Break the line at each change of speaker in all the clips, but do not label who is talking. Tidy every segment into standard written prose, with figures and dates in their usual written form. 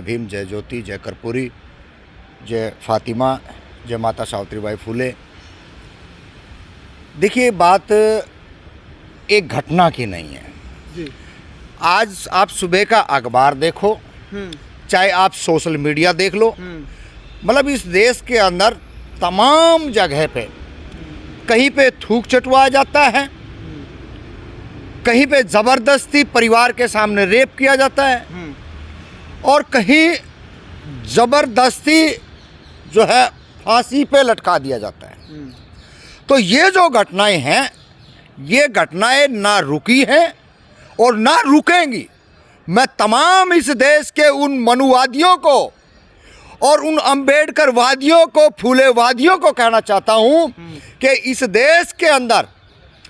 भीम, जय ज्योति, जय कर्पूरी, जय फातिमा, जय माता सावित्रीबाई फुले। देखिए, बात एक घटना की नहीं है जी। आज आप सुबह का अखबार देखो, चाहे आप सोशल मीडिया देख लो, मतलब इस देश के अंदर तमाम जगह पे कहीं पे थूक चटवाया जाता है, कहीं पे ज़बरदस्ती परिवार के सामने रेप किया जाता है, और कहीं ज़बरदस्ती जो है फांसी पे लटका दिया जाता है। तो ये जो घटनाएं हैं, ये घटनाएं ना रुकी हैं और ना रुकेंगी। मैं तमाम इस देश के उन मनुवादियों को और उन अम्बेडकरवादियों को, फूलेवादियों को कहना चाहता हूं कि इस देश के अंदर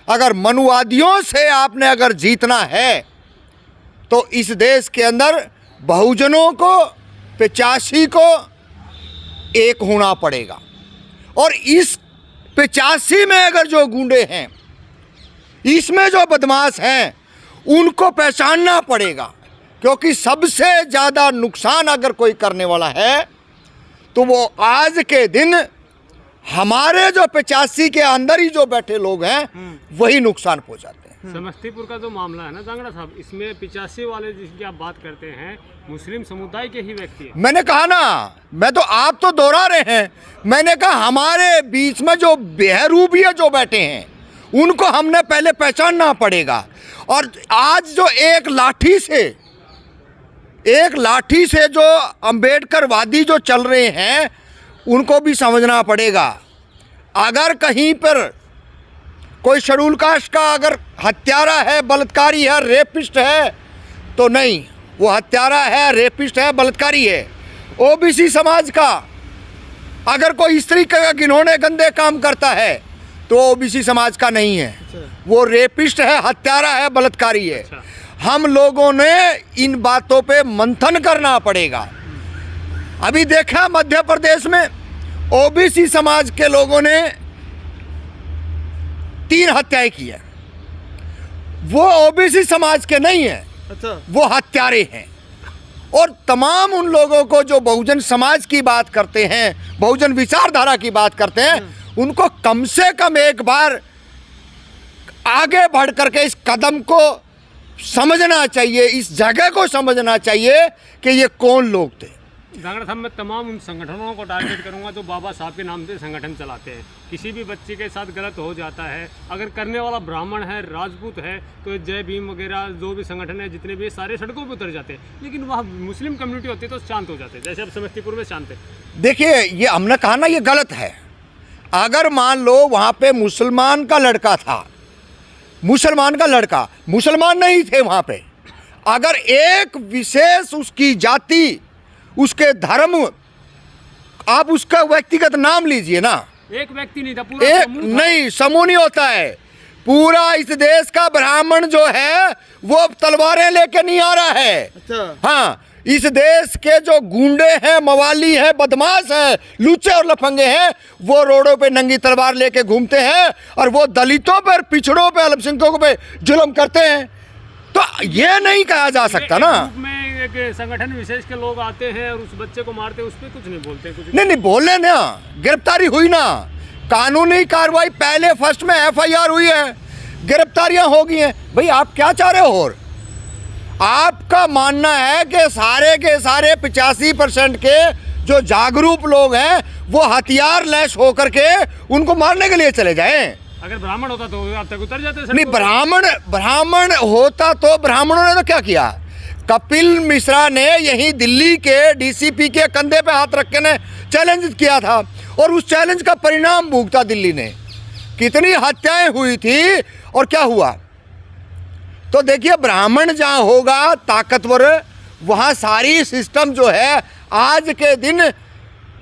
अगर मनुवादियों से आपने अगर जीतना है तो इस देश के अंदर बहुजनों को, 85 को एक होना पड़ेगा। और इस 85 में अगर जो गुंडे हैं, इसमें जो बदमाश हैं, उनको पहचानना पड़ेगा, क्योंकि सबसे ज़्यादा नुकसान अगर कोई करने वाला है तो वो आज के दिन हमारे जो 85 के अंदर ही जो बैठे लोग हैं वही नुकसान पहुंचाते हैं।
समस्तीपुर का जो मामला है ना जांगड़ा साहब, इसमें 85 वाले जिसकी आप बात करते हैं मुस्लिम समुदाय के ही व्यक्ति हैं।
मैंने कहा ना, मैं तो आप तो दोहरा रहे हैं, मैंने कहा हमारे बीच में जो बेहरूबिया जो बैठे हैं उनको हमने पहले पहचानना पड़ेगा। और आज जो एक लाठी से जो अम्बेडकरवादी जो चल रहे हैं उनको भी समझना पड़ेगा। अगर कहीं पर कोई शेड्यूल कास्ट का अगर हत्यारा है, बलात्कारी है, रेपिस्ट है, तो नहीं, वो हत्यारा है, रेपिस्ट है, बलात्कारी है। ओबीसी समाज का अगर कोई इस तरीके का घिनौने गंदे काम करता है तो ओबीसी समाज का नहीं है, वो रेपिस्ट है, हत्यारा है, बलात्कारी है। हम लोगों ने इन बातों पे मंथन करना पड़ेगा। अभी देखा मध्य प्रदेश में ओबीसी समाज के लोगों ने 3 हत्याएं की है। वो ओबीसी समाज के नहीं है, वो हत्यारे हैं। और तमाम उन लोगों को जो बहुजन समाज की बात करते हैं, बहुजन विचारधारा की बात करते हैं, उनको कम से कम एक बार आगे बढ़ करके इस कदम को समझना चाहिए, इस जगह को समझना चाहिए कि ये कौन लोग थे।
जांगड़ा साहब, मैं तमाम उन संगठनों को टारगेट करूंगा जो बाबा साहब के नाम से संगठन चलाते हैं। किसी भी बच्चे के साथ गलत हो जाता है, अगर करने वाला ब्राह्मण है, राजपूत है, तो जय भीम वगैरह जो भी संगठन है जितने भी सारे सड़कों पे उतर जाते हैं। लेकिन वहाँ मुस्लिम कम्युनिटी होती है तो शांत हो जाते हैं, जैसे अब समस्तीपुर में शांत है।
देखिए, ये हमने कहा ना, ये गलत है। अगर मान लो वहाँ पे मुसलमान का लड़का था, मुसलमान नहीं थे वहाँ पे, अगर एक विशेष उसकी जाति, उसके धर्म, आप उसका व्यक्तिगत नाम लीजिए ना, एक व्यक्ति नहीं था, पूरा एक नहीं, समूह नहीं होता है। पूरा इस देश का ब्राह्मण जो है वो तलवारें लेके नहीं आ रहा है। अच्छा। हाँ, इस देश के जो गुंडे हैं, मवाली हैं, बदमाश हैं, लुच्चे और लफंगे हैं, वो रोडों पे नंगी तलवार लेके घूमते हैं और वो दलितों पर, पिछड़ों पे, अल्पसंख्यकों पे जुल्म करते हैं। तो ये नहीं कहा जा सकता ना।
एक संगठन विशेष के लोग आते हैं और उस बच्चे को मारते हैं, उस पर कुछ नहीं बोलते, कुछ
नहीं बोले ना, गिरफ्तारी हुई ना, कानूनी कार्रवाई पहले फर्स्ट में FIR हुई है, गिरफ्तारियां हो गई हैं। भाई आप क्या चाह रहे हो? और आपका मानना है कि सारे के सारे 85% के जो जागरूक लोग हैं वो हथियार लैस होकर के उनको मारने के लिए चले जाएं?
अगर ब्राह्मण होता तो अब तक उतर जाते।
नहीं, ब्राह्मण होता तो ब्राह्मणों ने तो क्या किया? कपिल मिश्रा ने यहीं दिल्ली के DCP के कंधे पे हाथ रख के ने चैलेंज किया था और उस चैलेंज का परिणाम भुगता दिल्ली ने। कितनी हत्याएं हुई थी और क्या हुआ? तो देखिए, ब्राह्मण जहाँ होगा ताकतवर, वहाँ सारी सिस्टम जो है आज के दिन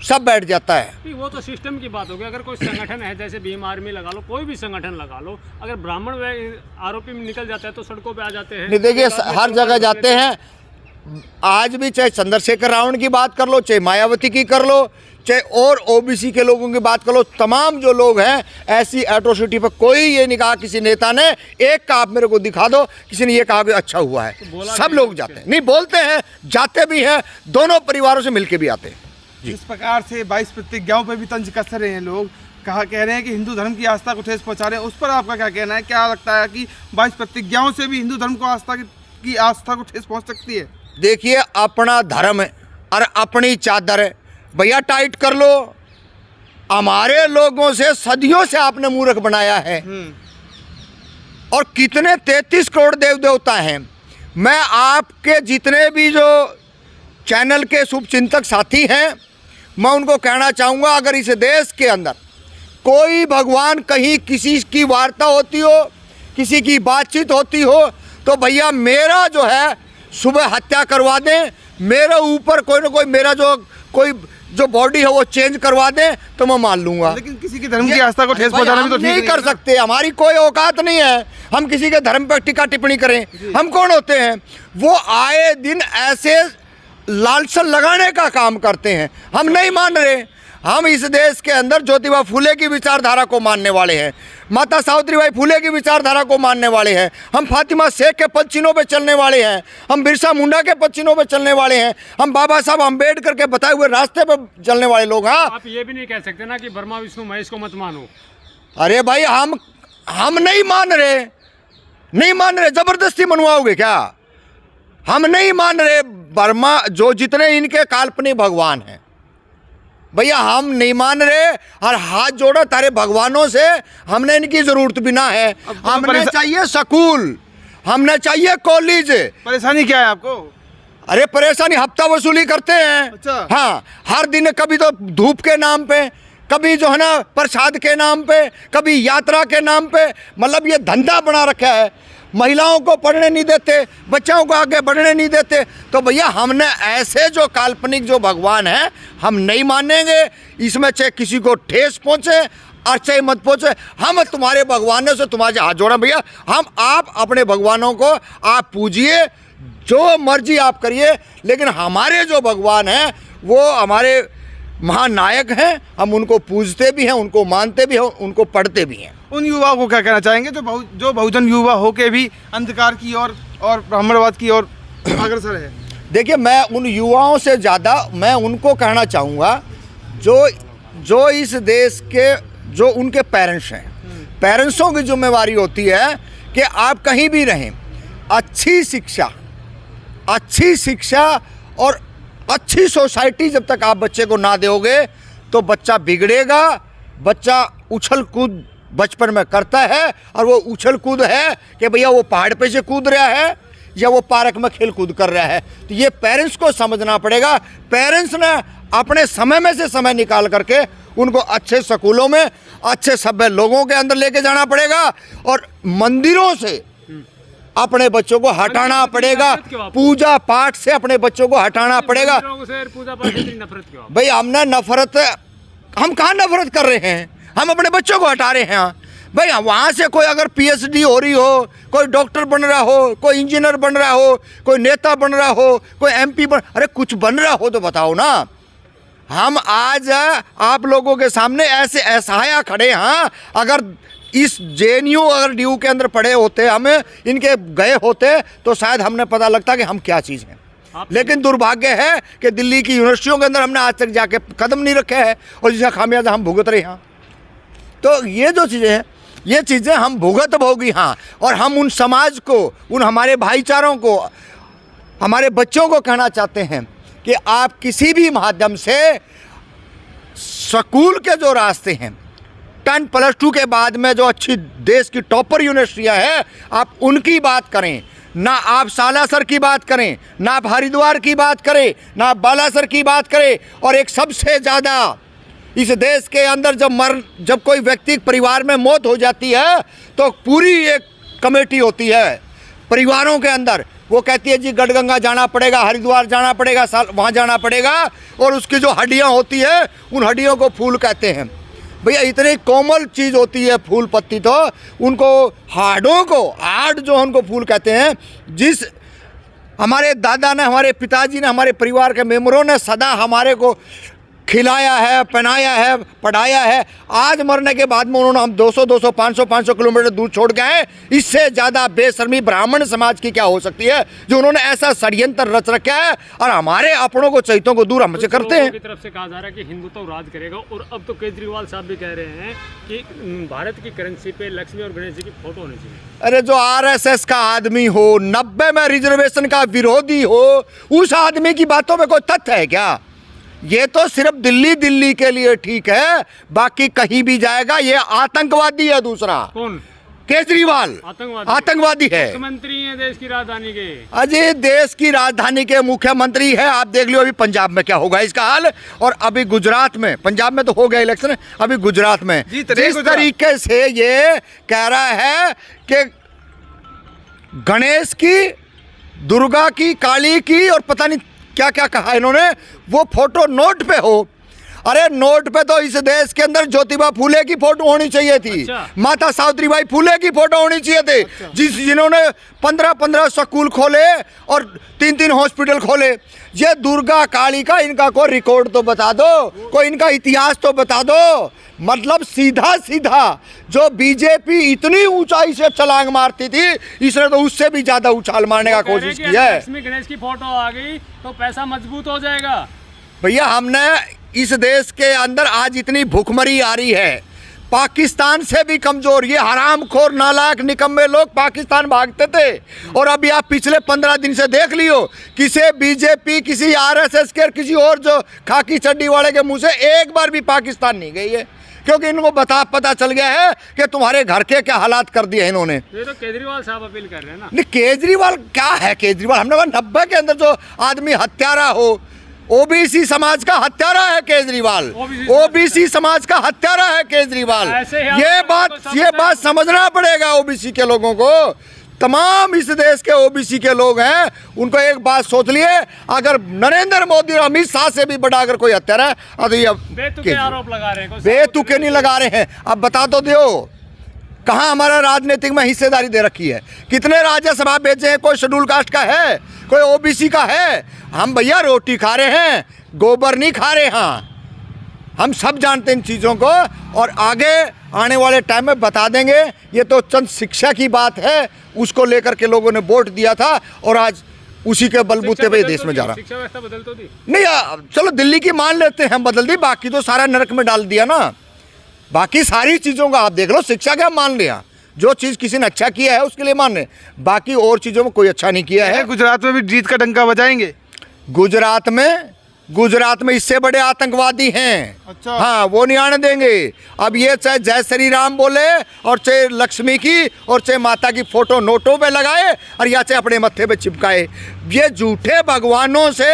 सब बैठ जाता है।
वो तो सिस्टम की बात होगी। अगर कोई संगठन है, जैसे भीम आर्मी लगा लो, कोई भी संगठन लगा लो, अगर ब्राह्मण आरोपी में निकल जाता है तो सड़कों पे आ जाते हैं।
नहीं, देखिए, हर जगह जाते हैं, आज भी चाहे चंद्रशेखर रावण की बात कर लो, चाहे मायावती की कर लो, चाहे और ओबीसी के लोगों की बात कर लो, तमाम जो लोग हैं ऐसी एट्रोसिटी पर कोई ये नहीं कहा किसी नेता ने, एक का आप मेरे को दिखा दो किसी ने ये कहा कि अच्छा हुआ है।
तो
सब लोग जाते हैं, नहीं बोलते हैं, जाते भी हैं, दोनों परिवारों से मिलके भी आते हैं।
जिस प्रकार से 22 प्रतिज्ञाओं पर भी तंज कस रहे हैं लोग, कह रहे हैं कि हिंदू धर्म की आस्था को ठेस पहुंचा रहे हैं, उस पर आपका क्या कहना है? क्या लगता है कि 22 प्रतिज्ञाओं से भी हिंदू धर्म को आस्था को ठेस पहुंच सकती है?
देखिए, अपना धर्म है और अपनी चादर है, भैया टाइट कर लो। हमारे लोगों से सदियों से आपने मूर्ख बनाया है, और कितने 33 करोड़ देव देवता हैं। मैं आपके जितने भी जो चैनल के शुभचिंतक साथी हैं, मैं उनको कहना चाहूँगा, अगर इस देश के अंदर कोई भगवान कहीं किसी की वार्ता होती हो, किसी की बातचीत होती हो, तो भैया मेरा जो है सुबह हत्या करवा दें, मेरे ऊपर कोई ना कोई मेरा जो बॉडी है वो चेंज करवा दें, तो मैं मान लूंगा।
लेकिन किसी की धर्म की आस्था को ठेस पहुंचाना भी तो ठीक
नहीं कर सकते, हमारी कोई औकात नहीं है हम किसी के धर्म पर टीका टिप्पणी करें। हम कौन होते हैं? वो आए दिन ऐसे लालसन लगाने का काम करते हैं। हम नहीं मान रहे। हम इस देश के अंदर ज्योतिबा फुले की विचारधारा को मानने वाले हैं, माता सावित्रीबाई फुले की विचारधारा को मानने वाले हैं, हम फातिमा शेख के पदचिन्हों पे चलने वाले हैं, हम बिरसा मुंडा के पदचिन्हों पे चलने वाले हैं, हम बाबा साहब अम्बेडकर के बताए हुए रास्ते पे चलने वाले लोग। हाँ,
आप ये भी नहीं कह सकते ना कि ब्रह्मा विष्णु महेश को मत मानो।
अरे भाई, हम नहीं मान रहे, जबरदस्ती मनवाओगे क्या? हम नहीं मान रहे। ब्रह्मा जो जितने इनके काल्पनिक भगवान हैं भैया, हम नहीं मान रहे, और हाथ जोड़ो तारे भगवानों से, हमने इनकी जरूरत भी ना है। हमने चाहिए स्कूल, हमने चाहिए कॉलेज।
परेशानी क्या है आपको?
अरे परेशानी हफ्ता वसूली करते हैं।
अच्छा।
हाँ, हर दिन कभी तो धूप के नाम पे, कभी जो है ना प्रसाद के नाम पे, कभी यात्रा के नाम पे, मतलब ये धंधा बना रखा है। महिलाओं को पढ़ने नहीं देते, बच्चों को आगे बढ़ने नहीं देते। तो भैया हमने ऐसे जो काल्पनिक जो भगवान है हम नहीं मानेंगे। इसमें चाहे किसी को ठेस पहुँचे और चाहे मत पहुँचे, हम तुम्हारे भगवानों से तुम्हारे हाथ जोड़ा भैया। आप अपने भगवानों को आप पूजिए, जो मर्जी आप करिए, लेकिन हमारे जो भगवान हैं वो हमारे महानायक हैं। हम उनको पूजते भी हैं, उनको मानते भी हैं, उनको पढ़ते भी हैं।
उन युवाओं को क्या कहना चाहेंगे जो बहुजन युवा होके भी अंधकार की ओर और ब्राह्मणवाद की ओर अग्रसर है?
देखिए, मैं उन युवाओं से ज़्यादा मैं उनको कहना चाहूँगा जो इस देश के जो उनके पेरेंट्स हैं, पेरेंट्सों की जिम्मेवारी होती है कि आप कहीं भी रहें, अच्छी शिक्षा और अच्छी सोसाइटी जब तक आप बच्चे को ना दोगे तो बच्चा बिगड़ेगा। बच्चा उछल कूद बचपन में करता है, और वो उछल कूद है कि भैया वो पहाड़ पे से कूद रहा है या वो पार्क में खेल कूद कर रहा है। तो ये पेरेंट्स को समझना पड़ेगा। पेरेंट्स ने अपने समय में से समय निकाल करके उनको अच्छे स्कूलों में अच्छे सभ्य लोगों के अंदर लेके जाना पड़ेगा, और मंदिरों से अपने बच्चों को हटाना पड़ेगा, पूजा पाठ से अपने बच्चों को हटाना पड़ेगा। भाई हमने नफरत, हम कहाँ नफरत कर रहे हैं? हम अपने बच्चों को हटा रहे हैं। भाई वहाँ से कोई अगर पीएचडी हो रही हो, कोई डॉक्टर बन रहा हो, कोई इंजीनियर बन रहा हो, कोई नेता बन रहा हो, कोई एमपी अरे कुछ बन रहा हो तो बताओ ना। हम आज आप लोगों के सामने ऐसे असहाय खड़े हैं। अगर इस जेएनयू अगर ड्यू के अंदर पढ़े होते, हमें इनके गए होते, तो शायद हमने पता लगता कि हम क्या चीज़ हैं। लेकिन दुर्भाग्य है कि दिल्ली की यूनिवर्सिटियों के अंदर हमने आज तक जाके कदम नहीं रखे हैं, और जिसका खामियाजा हम भुगत रहे हैं। तो ये जो चीज़ें हैं, ये चीज़ें हम भुगत भोगी। हाँ, और हम उन समाज को, उन हमारे भाईचारों को, हमारे बच्चों को कहना चाहते हैं कि आप किसी भी माध्यम से स्कूल के जो रास्ते हैं, 10+2 के बाद में जो अच्छी देश की टॉपर यूनिवर्सिटियां हैं, आप उनकी बात करें। ना आप सालासर की बात करें, ना आप हरिद्वार की बात करें, ना आप बालासर की बात करें। और एक सबसे ज़्यादा इस देश के अंदर जब कोई व्यक्ति परिवार में मौत हो जाती है तो पूरी एक कमेटी होती है परिवारों के अंदर, वो कहती है जी गढ़गंगा जाना पड़ेगा, हरिद्वार जाना पड़ेगा, वहाँ जाना पड़ेगा, और उसकी जो हड्डियाँ होती है उन हड्डियों को फूल कहते हैं। भैया इतनी कोमल चीज़ होती है फूल पत्ती, तो उनको हार्ड जो उनको फूल कहते हैं। हमारे दादा ने, हमारे पिताजी ने, हमारे परिवार के मेंबरों ने सदा हमारे को खिलाया है, पहनाया है, पढ़ाया है। आज मरने के बाद में उन्होंने हम 200 500 किलोमीटर दूर छोड़ के आए। इससे ज़्यादा बेशर्मी ब्राह्मण समाज की क्या हो सकती है, जो उन्होंने ऐसा षड्यंत्र रच रखा है और हमारे अपनों को, चैतों को दूर हमसे करते हैं।
की तरफ से कहा जा रहा है कि हिंदुत्व राज करेगा, और अब तो केजरीवाल साहब भी कह रहे हैं कि भारत की करेंसी पे लक्ष्मी और गणेश जी की फोटो होनी चाहिए।
अरे जो आरएसएस का आदमी हो, 90 में रिजर्वेशन का विरोधी हो, उस आदमी की बातों में कोई तथ्य है क्या? ये तो सिर्फ दिल्ली के लिए ठीक है, बाकी कहीं भी जाएगा ये आतंकवादी है। दूसरा
कौन?
केजरीवाल आतंकवादी है।
मुख्यमंत्री है देश की राजधानी के।
अजय देश की राजधानी के मुख्यमंत्री है। आप देख लो अभी पंजाब में क्या होगा इसका हाल, और अभी गुजरात में, पंजाब में तो हो गया इलेक्शन, अभी गुजरात में जिस तरीके से ये कह रहा है कि गणेश की, दुर्गा की, काली की और पता नहीं क्या क्या कहा इन्होंने, वो फोटो नोट पे हो। अरे नोट पे तो इस देश के अंदर ज्योतिबा फूले की फोटो होनी चाहिए थी।
अच्छा।
माता सावित्रीबाई फूले की फोटो होनी चाहिए थी।
अच्छा।
जिन्होंने 15 स्कूल खोले और 3 हॉस्पिटल खोले। ये दुर्गा काली का इनका कोई रिकॉर्ड तो बता दो, कोई इनका इतिहास तो बता दो। मतलब सीधा जो बीजेपी इतनी ऊंचाई से छलांग मारती थी, इसने तो उससे भी ज्यादा उछाल मारने का कोशिश किया है।
लक्ष्मी गणेश की फोटो आ गई तो पैसा मजबूत हो जाएगा।
भैया हमने इस देश के अंदर आज इतनी भूखमरी आ रही है, पाकिस्तान से भी कमजोर, ये हरामखोर नालायक निकम्मे लोग पाकिस्तान भागते थे। और अभी आप पिछले 15 दिन से देख लियो, किसी बीजेपी, किसी आरएसएस के, किसी और जो खाकी चड्डी वाले के मुंह से एक बार भी पाकिस्तान नहीं गई है, क्योंकि इनको पता चल गया है कि तुम्हारे घर के क्या हालात कर दिए इन्होंने।
ये तो केजरीवाल साहब अपील कर रहे हैं ना।
नहीं, केजरीवाल क्या है? केजरीवाल हमने कहा 90 के अंदर जो आदमी हत्यारा हो, ओबीसी समाज का हत्यारा है केजरीवाल। ओबीसी समाज का हत्यारा है केजरीवाल। ये बात समझना पड़ेगा ओबीसी के लोगों को। तमाम इस देश के ओबीसी के लोग हैं, उनको एक बात सोच लिए, अगर नरेंद्र मोदी और अमित शाह से भी बड़ा अगर कोई हत्यारा है तो ये
बेतुके आरोप लगा रहे हैं।
बेतुके नहीं लगा रहे हैं। अब बता तो दो कहाँ हमारा राजनीतिक में हिस्सेदारी दे रखी है? कितने राज्यसभा भेजे हैं? कोई शेड्यूल कास्ट का है? कोई ओबीसी का है? हम भैया रोटी खा रहे हैं, गोबर नहीं खा रहे। हाँ, हम सब जानते हैं इन चीज़ों को, और आगे आने वाले टाइम में बता देंगे। ये तो चंद शिक्षा की बात है, उसको लेकर के लोगों ने वोट दिया था और आज उसी के बलबूते पे देश में जा रहा।
शिक्षा व्यवस्था बदल तो दी
नहीं, चलो दिल्ली की मान लेते हैं, बदल दी, बाकी तो सारा नरक में डाल दिया ना। बाकी सारी चीज़ों का आप देख लो, शिक्षा क्या मान लिया, जो चीज़ किसी ने अच्छा किया है उसके लिए मान ले, बाकी और चीज़ों में कोई अच्छा नहीं किया है।
गुजरात में भी जीत का डंका बजाएंगे।
गुजरात में इससे बड़े आतंकवादी हैं।
अच्छा।
हाँ, वो नहीं आने देंगे। अब ये चाहे जय श्री राम बोले, और चाहे लक्ष्मी की और चाहे माता की फोटो नोटों पे लगाए, और या चाहे अपने मत्थे पे चिपकाए, ये झूठे भगवानों से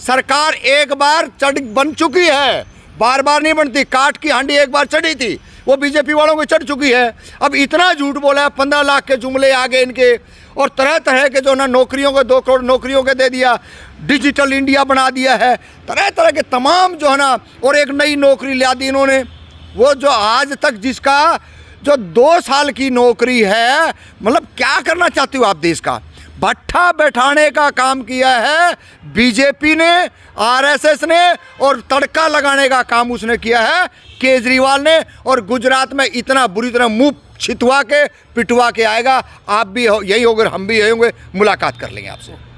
सरकार एक बार बन चुकी है, बार बार नहीं बनती। काठ की हांडी एक बार चढ़ी थी, वो बीजेपी वालों को चढ़ चुकी है। अब इतना झूठ बोला है, 15 लाख के जुमले आ गए इनके, और तरह तरह के जो ना नौकरियों को 2 करोड़ नौकरियों के दे दिया, डिजिटल इंडिया बना दिया है, तरह तरह के तमाम जो है ना, और एक नई नौकरी ला दी इन्होंने, वो जो आज तक जिसका जो 2 साल की नौकरी है। मतलब क्या करना चाहते हो आप देश का? भट्ठा बैठाने का काम किया है बीजेपी ने, आरएसएस ने, और तड़का लगाने का काम उसने किया है केजरीवाल ने। और गुजरात में इतना बुरी तरह मुंह छितवा के पिटवा के आएगा। आप भी यही होगे, हम भी यही होंगे, मुलाकात कर लेंगे आपसे।